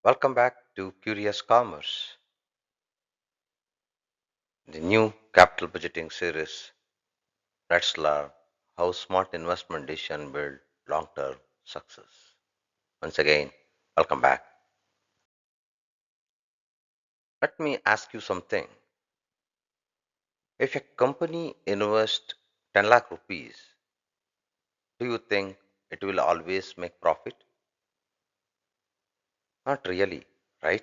Welcome back to Curious Commerce, the new capital budgeting series. Let's learn how smart investment decisions build long-term success. Once again, welcome back. Let me ask you something. If a company invests 10 lakh rupees, do you think it will always make profit? Not really, right?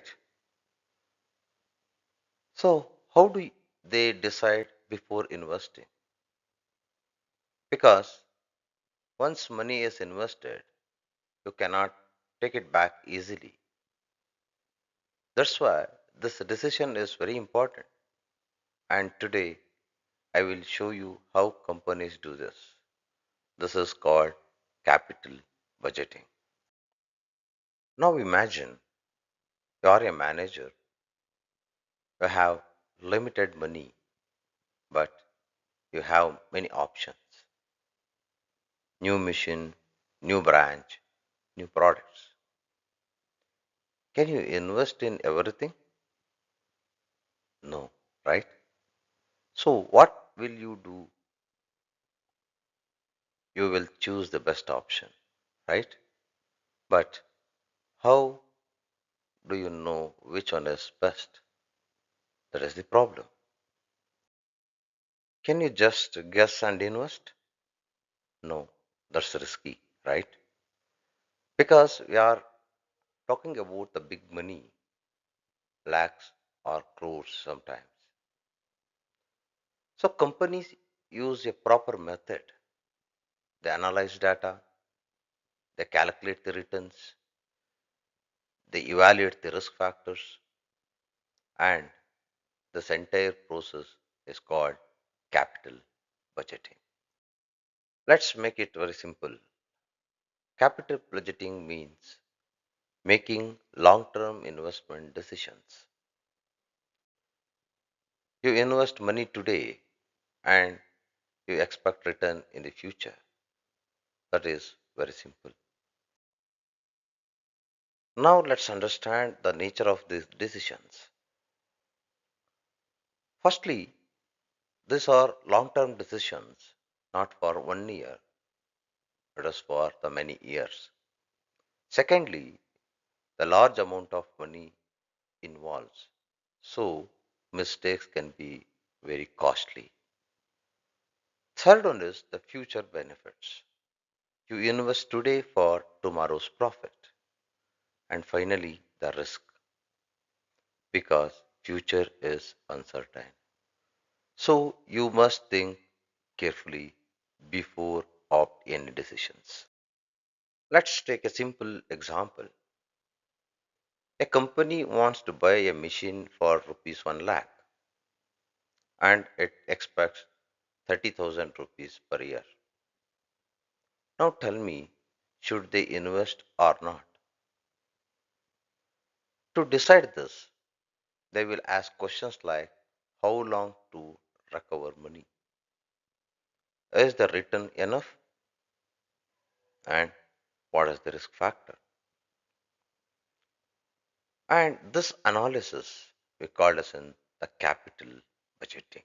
So, how do they decide before investing? Because once money is invested, you cannot take it back easily. That's why this decision is very important. And today I will show you how companies do this. This is called capital budgeting. Now imagine you are a manager, you have limited money, but you have many options. New mission, new branch, new products. Can you invest in everything? No, right? So what will you do? You will choose the best option, right? But how do you know which one is best? That is the problem. Can you just guess and invest? No, that's risky, right? Because we are talking about the big money, lakhs or crores sometimes. So companies use a proper method. They analyze data, they calculate the returns, they evaluate the risk factors, and this entire process is called capital budgeting. Let's make it very simple. Capital budgeting means making long term investment decisions. You invest money today and you expect return in the future. That is very simple. Now let's understand the nature of these decisions. Firstly, these are long term decisions, not for 1 year, it is for the many years. Secondly, the large amount of money involves, so mistakes can be very costly. Third one is the future benefits. You invest today for tomorrow's profit. And finally, the risk, because future is uncertain. So you must think carefully before opt any decisions. Let's take a simple example. A company wants to buy a machine for rupees 1 lakh and it expects 30,000 rupees per year. Now tell me, should they invest or not? To decide this, they will ask questions like how long to recover money? Is the return enough? And what is the risk factor? And this analysis we call as in the capital budgeting.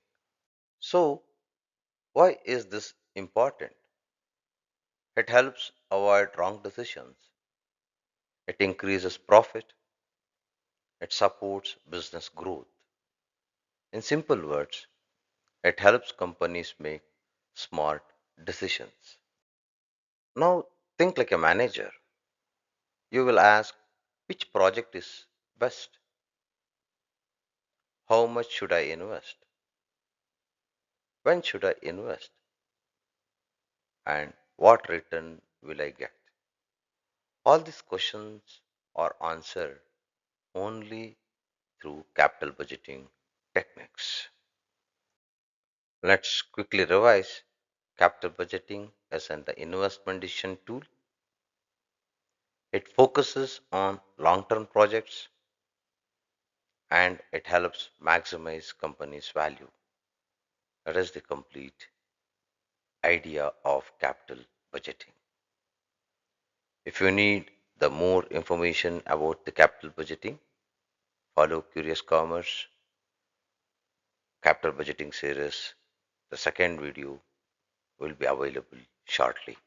So why is this important? It helps avoid wrong decisions. It increases profit. It supports business growth. In simple words, it helps companies make smart decisions. Now think like a manager. You will ask which project is best? How much should I invest? When should I invest? And what return will I get? All these questions are answered only through capital budgeting techniques. Let's quickly revise capital budgeting as an investment decision tool. It focuses on long term projects and it helps maximize companies' value. That is the complete idea of capital budgeting. If you need the more information about the capital budgeting, follow Curious Commerce capital budgeting series. The second video will be available shortly.